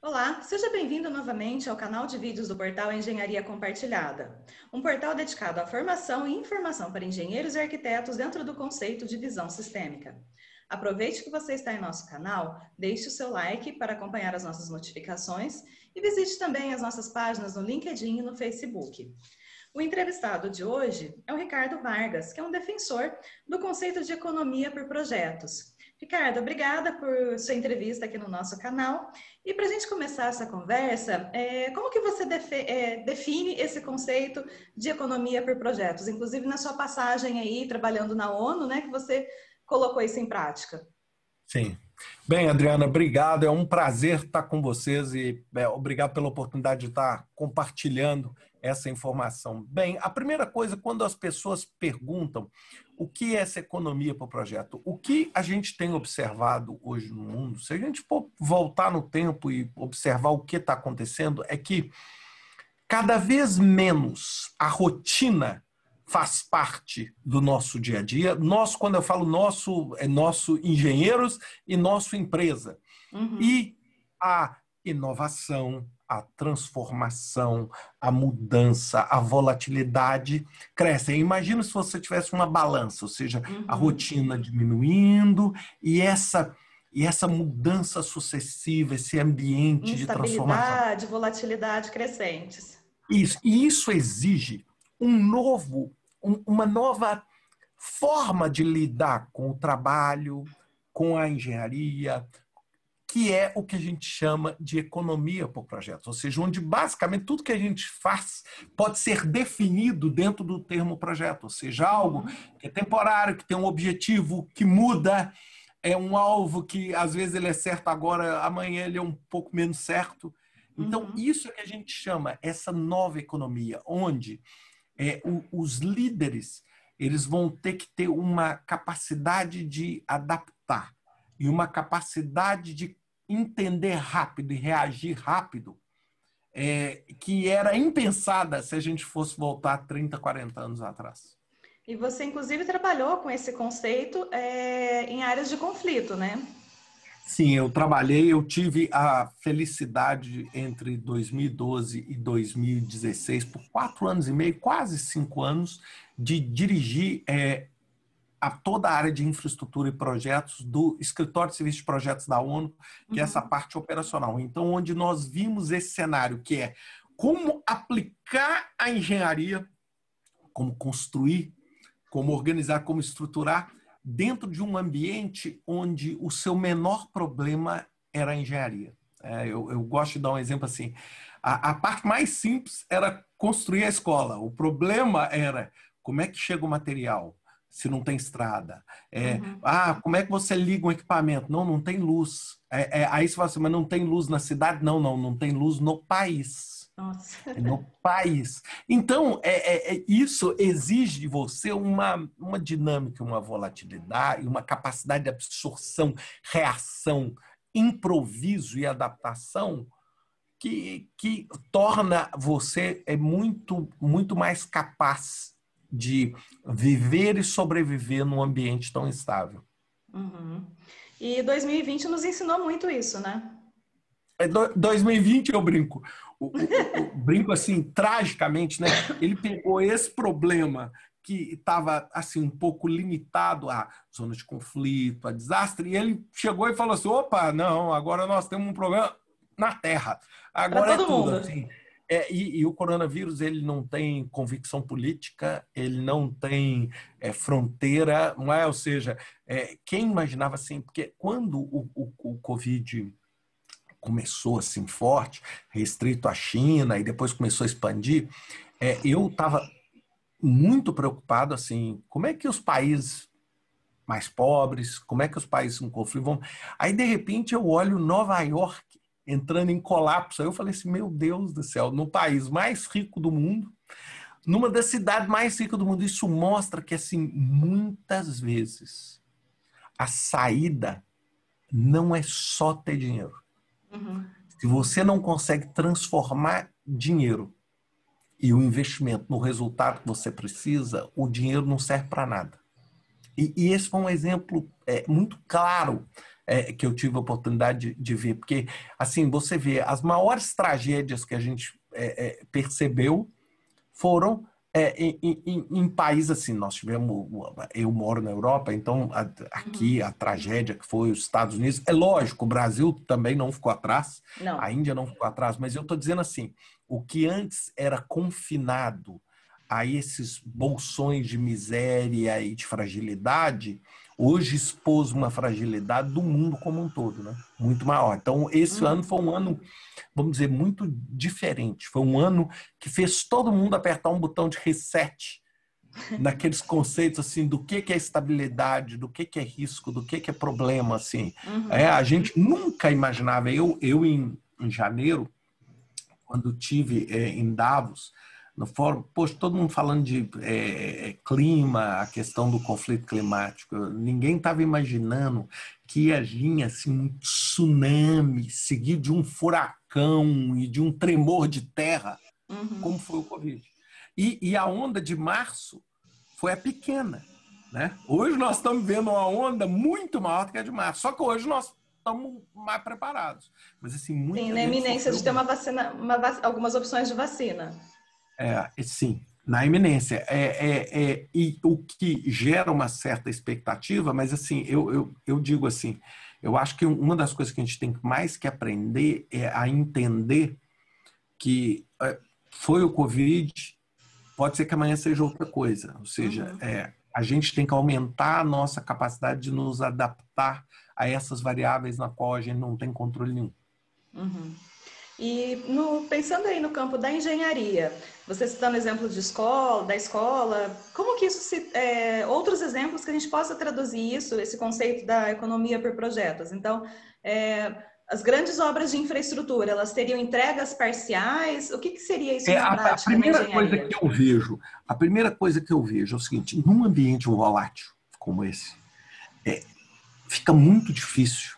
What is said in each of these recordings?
Olá, seja bem-vindo novamente ao canal de vídeos do portal Engenharia Compartilhada, um portal dedicado à formação e informação para engenheiros e arquitetos dentro do conceito de visão sistêmica. Aproveite que você está em nosso canal, deixe o seu like para acompanhar as nossas notificações e visite também as nossas páginas no LinkedIn e no Facebook. O entrevistado de hoje é o Ricardo Vargas, que é um defensor do conceito de economia por projetos. Ricardo, obrigada por sua entrevista aqui no nosso canal. E para a gente começar essa conversa, como que você define esse conceito de economia por projetos? Inclusive na sua passagem aí, trabalhando na ONU, né, que você colocou isso em prática. Sim. Bem, Adriana, obrigado. É um prazer estar com vocês e obrigado pela oportunidade de estar compartilhando essa informação. Bem, a primeira coisa, quando as pessoas perguntam o que é essa economia para o projeto, o que a gente tem observado hoje no mundo, se a gente for voltar no tempo e observar o que está acontecendo, é que cada vez menos a rotina faz parte do nosso dia a dia. Nós, quando eu falo nosso, é nosso engenheiros e nossa empresa. E a inovação, a transformação, a mudança, a volatilidade crescem. Imagina se você tivesse uma balança, ou seja, a rotina diminuindo e essa mudança sucessiva, esse ambiente de transformação. Instabilidade, volatilidade crescentes. Isso, e isso exige uma nova forma de lidar com o trabalho, com a engenharia, que é o que a gente chama de economia por projeto, ou seja, onde basicamente tudo que a gente faz pode ser definido dentro do termo projeto, ou seja, algo que é temporário, que tem um objetivo que muda, é um alvo que às vezes ele é certo agora, amanhã ele é um pouco menos certo. Então, isso é que a gente chama essa nova economia, onde os líderes eles vão ter que ter uma capacidade de adaptar e uma capacidade de entender rápido e reagir rápido, que era impensada se a gente fosse voltar 30, 40 anos atrás. E você, inclusive, trabalhou com esse conceito em áreas de conflito, né? Sim, eu tive a felicidade entre 2012 e 2016, por 4 anos e meio, quase 5 anos, de dirigir a toda a área de infraestrutura e projetos do Escritório de Serviços de Projetos da ONU, que é essa parte operacional. Então, onde nós vimos esse cenário, que é como aplicar a engenharia, como construir, como organizar, como estruturar, dentro de um ambiente onde o seu menor problema era a engenharia. Eu gosto de dar um exemplo assim. A parte mais simples era construir a escola. O problema era como é que chega o material, se não tem estrada. Como é que você liga um equipamento? Não tem luz. Aí você fala assim, mas não tem luz na cidade? Não tem luz no país. Nossa. No país. Então, isso exige de você uma dinâmica, uma volatilidade, uma capacidade de absorção, reação, improviso e adaptação que torna você muito, muito mais capaz de viver e sobreviver num ambiente tão instável. E 2020 nos ensinou muito isso, né? 2020 eu brinco. Brinco assim, tragicamente, né? Ele pegou esse problema que estava assim um pouco limitado à zona de conflito, a desastre, e ele chegou e falou assim: opa, não, agora nós temos um problema na Terra. Para Agora é todo tudo mundo. assim. E o coronavírus ele não tem convicção política, ele não tem fronteira, não é? Ou seja, quem imaginava assim, porque quando o Covid começou assim forte, restrito à China e depois começou a expandir, eu estava muito preocupado assim, como é que os países mais pobres, como é que os países com conflito vão... Aí, de repente, eu olho Nova York entrando em colapso. Aí eu falei assim, meu Deus do céu, no país mais rico do mundo, numa das cidades mais ricas do mundo, isso mostra que, assim, muitas vezes a saída não é só ter dinheiro. Se você não consegue transformar dinheiro e o investimento no resultado que você precisa, o dinheiro não serve para nada. E esse foi um exemplo muito claro que eu tive a oportunidade de ver. Porque, assim, você vê, as maiores tragédias que a gente percebeu foram em países assim. Nós tivemos, eu moro na Europa, então aqui a tragédia que foi os Estados Unidos, é lógico, o Brasil também não ficou atrás, a Não. Índia não ficou atrás, mas eu estou dizendo assim, o que antes era confinado a esses bolsões de miséria e de fragilidade, hoje expôs uma fragilidade do mundo como um todo, né? Muito maior. Então, esse ano foi um ano, vamos dizer, muito diferente. Foi um ano que fez todo mundo apertar um botão de reset naqueles conceitos assim do que é estabilidade, do que é risco, do que é problema, assim. A gente nunca imaginava. Eu em janeiro, quando tive em Davos, no fórum, poxa, todo mundo falando de clima, a questão do conflito climático. Ninguém estava imaginando que ia vir assim, um tsunami seguido de um furacão e de um tremor de terra, como foi o Covid. E a onda de março foi a pequena, né? Hoje nós estamos vendo uma onda muito maior do que a de março, só que hoje nós estamos mais preparados. Mas assim, Sim, muita na gente iminência sofreu de ter muito. algumas opções de vacina. Sim, na iminência. E o que gera uma certa expectativa, mas assim, eu digo assim, eu acho que uma das coisas que a gente tem mais que aprender é a entender que foi o Covid, pode ser que amanhã seja outra coisa. Ou seja, a gente tem que aumentar a nossa capacidade de nos adaptar a essas variáveis na qual a gente não tem controle nenhum. E pensando aí no campo da engenharia, você citando o exemplo de escola, da escola, como que isso outros exemplos que a gente possa traduzir isso, esse conceito da economia por projetos? Então, as grandes obras de infraestrutura, elas teriam entregas parciais? O que seria isso na A prática, na primeira coisa engenharia? que eu vejo, é o seguinte: num ambiente volátil como esse, fica muito difícil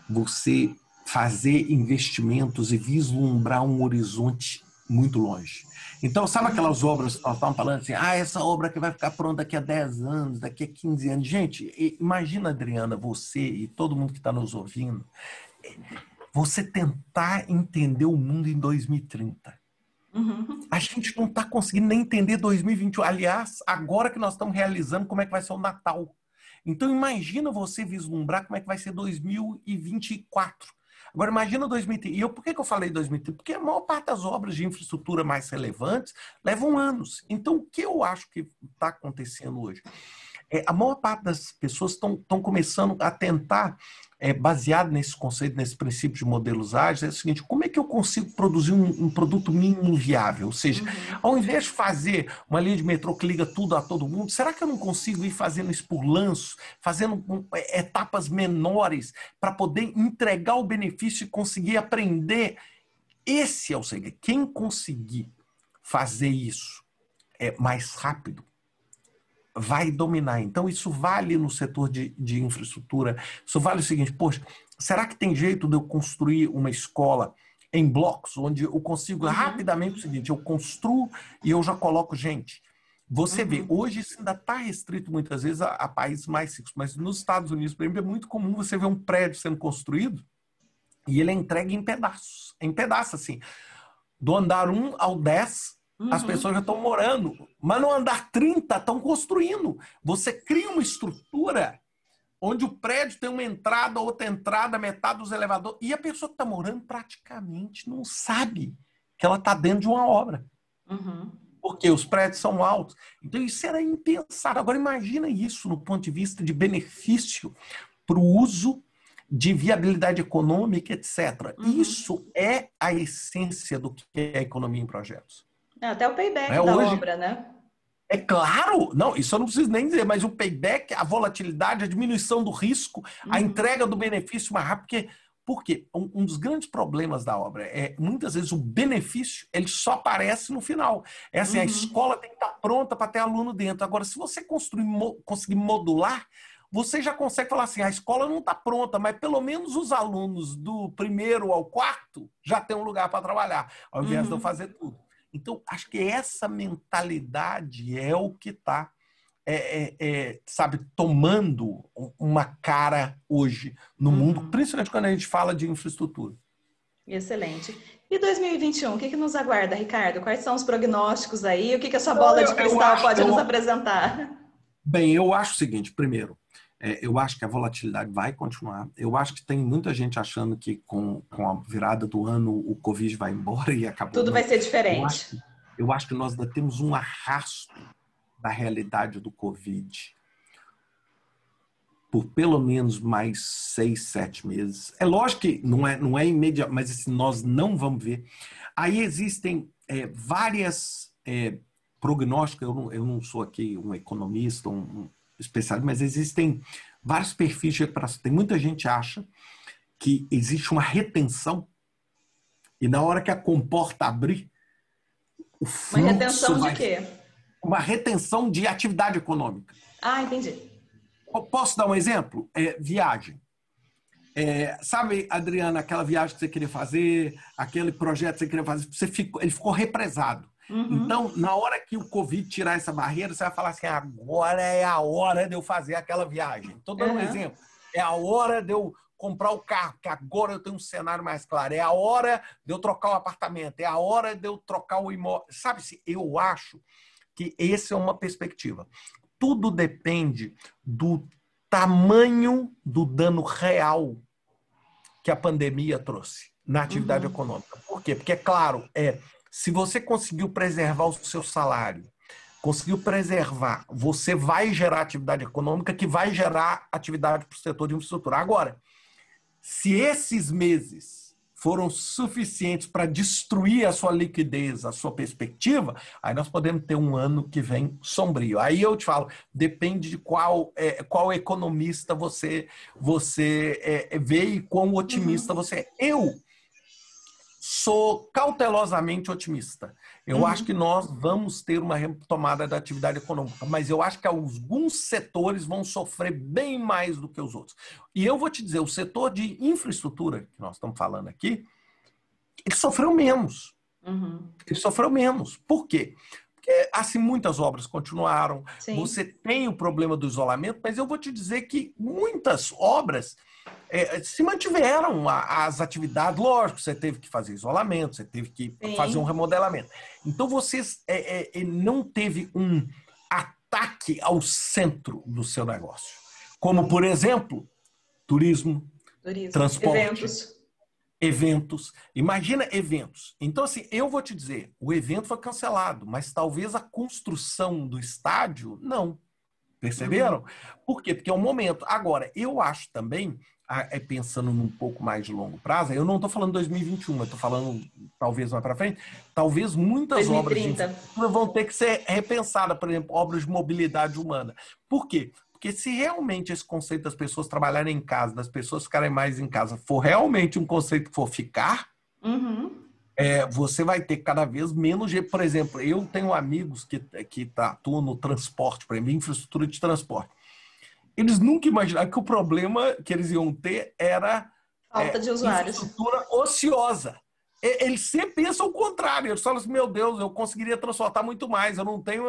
você fazer investimentos e vislumbrar um horizonte muito longe. Então, sabe aquelas obras que nós estávamos falando assim, essa obra que vai ficar pronta daqui a 10 anos, daqui a 15 anos. Gente, imagina, Adriana, você e todo mundo que está nos ouvindo, você tentar entender o mundo em 2030. A gente não está conseguindo nem entender 2021. Aliás, agora que nós estamos realizando como é que vai ser o Natal. Então, imagina você vislumbrar como é que vai ser 2024. Agora, imagina 2030. E por que eu falei 2030? Porque a maior parte das obras de infraestrutura mais relevantes levam anos. Então, o que eu acho que está acontecendo hoje? A maior parte das pessoas estão começando a tentar, baseado nesse conceito, nesse princípio de modelos ágeis, é o seguinte: como é que eu consigo produzir um produto mínimo viável? Ou seja, ao invés de fazer uma linha de metrô que liga tudo a todo mundo, será que eu não consigo ir fazendo isso por lanço, fazendo etapas menores para poder entregar o benefício e conseguir aprender? Esse é o segredo. Quem conseguir fazer isso mais rápido, vai dominar. Então, isso vale no setor de infraestrutura. Isso vale o seguinte: poxa, será que tem jeito de eu construir uma escola em blocos, onde eu consigo rapidamente o seguinte, eu construo e eu já coloco gente? Você vê, hoje isso ainda está restrito muitas vezes a países mais ricos, mas nos Estados Unidos, por exemplo, é muito comum você ver um prédio sendo construído e ele é entregue em pedaços, assim. Do andar 1 ao 10, as pessoas já estão morando, mas no andar 30 estão construindo. Você cria uma estrutura onde o prédio tem uma entrada, outra entrada, metade dos elevadores, e a pessoa que está morando praticamente não sabe que ela está dentro de uma obra. Porque os prédios são altos. Então isso era impensável. Agora imagina isso no ponto de vista de benefício para o uso, de viabilidade econômica, etc. Isso é a essência do que é a economia em projetos. Até o payback da Hoje, obra, né? é claro, não, isso eu não preciso nem dizer, mas o payback, a volatilidade, a diminuição do risco, a entrega do benefício mais rápido, porque um dos grandes problemas da obra é, muitas vezes, o benefício, ele só aparece no final. É assim, a escola tem que estar pronta para ter aluno dentro. Agora, se você conseguir modular, você já consegue falar assim, a escola não está pronta, mas pelo menos os alunos do primeiro ao quarto já têm um lugar para trabalhar, ao invés de eu fazer tudo. Então, acho que essa mentalidade é o que está sabe, tomando uma cara hoje no mundo, principalmente quando a gente fala de infraestrutura. Excelente. E 2021, o que nos aguarda, Ricardo? Quais são os prognósticos aí? O que a sua bola de cristal pode nos apresentar? Bem, eu acho o seguinte, primeiro, eu acho que a volatilidade vai continuar. Eu acho que tem muita gente achando que com a virada do ano o Covid vai embora e acabou. Tudo vai ser diferente. Eu acho que nós ainda temos um arrasto da realidade do Covid por pelo menos mais 6, 7 meses. É lógico que não é imediato, mas assim, nós não vamos ver. Aí existem várias prognósticos, eu não sou aqui um economista, um especialista, mas existem vários perfis de recuperação. Tem muita gente que acha que existe uma retenção e na hora que a comporta abrir, o fluxo uma retenção de quê? Uma retenção de atividade econômica. Ah, entendi. Posso dar um exemplo? Viagem. Sabe, Adriana, aquela viagem que você queria fazer, aquele projeto que você queria fazer, ele ficou represado. Então, na hora que o Covid tirar essa barreira, você vai falar assim, agora é a hora de eu fazer aquela viagem. Estou dando um exemplo. É a hora de eu comprar o carro, porque agora eu tenho um cenário mais claro. É a hora de eu trocar o apartamento, é a hora de eu trocar o imóvel. Sabe-se, eu acho que essa é uma perspectiva. Tudo depende do tamanho do dano real que a pandemia trouxe na atividade econômica. Por quê? Porque, é claro, se você conseguiu preservar o seu salário, conseguiu preservar, você vai gerar atividade econômica que vai gerar atividade para o setor de infraestrutura. Agora, se esses meses foram suficientes para destruir a sua liquidez, a sua perspectiva, aí nós podemos ter um ano que vem sombrio. Aí eu te falo, depende de qual economista você vê e quão otimista você é. Eu sou cautelosamente otimista. Eu acho que nós vamos ter uma retomada da atividade econômica, mas eu acho que alguns setores vão sofrer bem mais do que os outros. E eu vou te dizer, o setor de infraestrutura, que nós estamos falando aqui, ele sofreu menos. Ele sofreu menos. Por quê? Porque, assim, muitas obras continuaram. Sim. Você tem o problema do isolamento, mas eu vou te dizer que muitas obras se mantiveram as atividades. Lógico, você teve que fazer isolamento, você teve que fazer um remodelamento. Então, você não teve um ataque ao centro do seu negócio. Como, por exemplo, turismo. Transporte. Eventos. Imagina eventos. Então, assim, eu vou te dizer, o evento foi cancelado, mas talvez a construção do estádio, não. Perceberam? Por quê? Porque é um momento. Agora, eu acho também, pensando num pouco mais de longo prazo, eu não estou falando 2021, eu estou falando talvez mais para frente, talvez muitas 2030. Obras de infraestrutura vão ter que ser repensadas, por exemplo, obras de mobilidade humana. Por quê? Porque se realmente esse conceito das pessoas trabalharem em casa, das pessoas ficarem mais em casa, for realmente um conceito que for ficar, você vai ter cada vez menos... Por exemplo, eu tenho amigos que atuam no transporte, por exemplo, infraestrutura de transporte. Eles nunca imaginaram que o problema que eles iam ter era falta de usuários. Infraestrutura ociosa. Eles sempre pensam o contrário. Eles falam assim, meu Deus, eu conseguiria transportar muito mais. Eu não tenho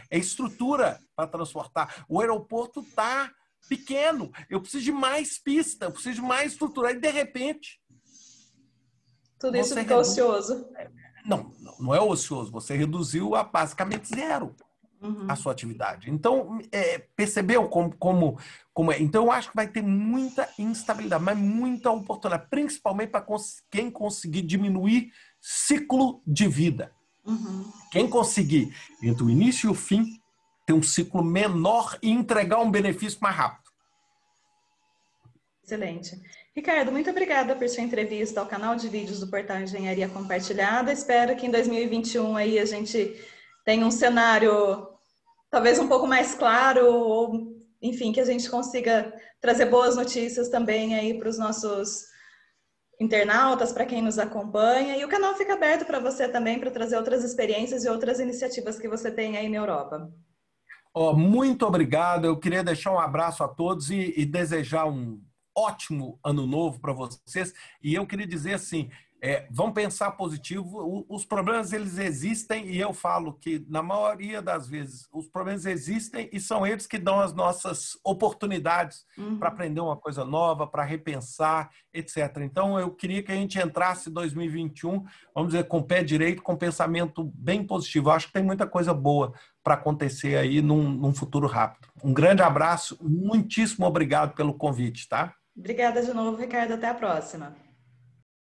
estrutura para transportar. O aeroporto está pequeno. Eu preciso de mais pista, eu preciso de mais estrutura. E, de repente... Tudo isso fica ocioso. Não é ocioso. Você reduziu a basicamente zero a sua atividade. Então, percebeu como é? Então, eu acho que vai ter muita instabilidade, mas muita oportunidade, principalmente para quem conseguir diminuir ciclo de vida. Quem conseguir, entre o início e o fim, ter um ciclo menor e entregar um benefício mais rápido. Excelente. Ricardo, muito obrigada por sua entrevista ao canal de vídeos do Portal Engenharia Compartilhada. Espero que em 2021 aí a gente tenha um cenário talvez um pouco mais claro, ou enfim, que a gente consiga trazer boas notícias também aí para os nossos internautas, para quem nos acompanha. E o canal fica aberto para você também, para trazer outras experiências e outras iniciativas que você tem aí na Europa. Muito obrigado. Eu queria deixar um abraço a todos e desejar um ótimo ano novo para vocês. E eu queria dizer assim, Vamos pensar positivo. Os problemas, eles existem, e eu falo que, na maioria das vezes, os problemas existem e são eles que dão as nossas oportunidades para aprender uma coisa nova, para repensar, etc. Então, eu queria que a gente entrasse em 2021, vamos dizer, com o pé direito, com um pensamento bem positivo. Eu acho que tem muita coisa boa para acontecer aí num futuro rápido. Um grande abraço, muitíssimo obrigado pelo convite, tá? Obrigada de novo, Ricardo. Até a próxima.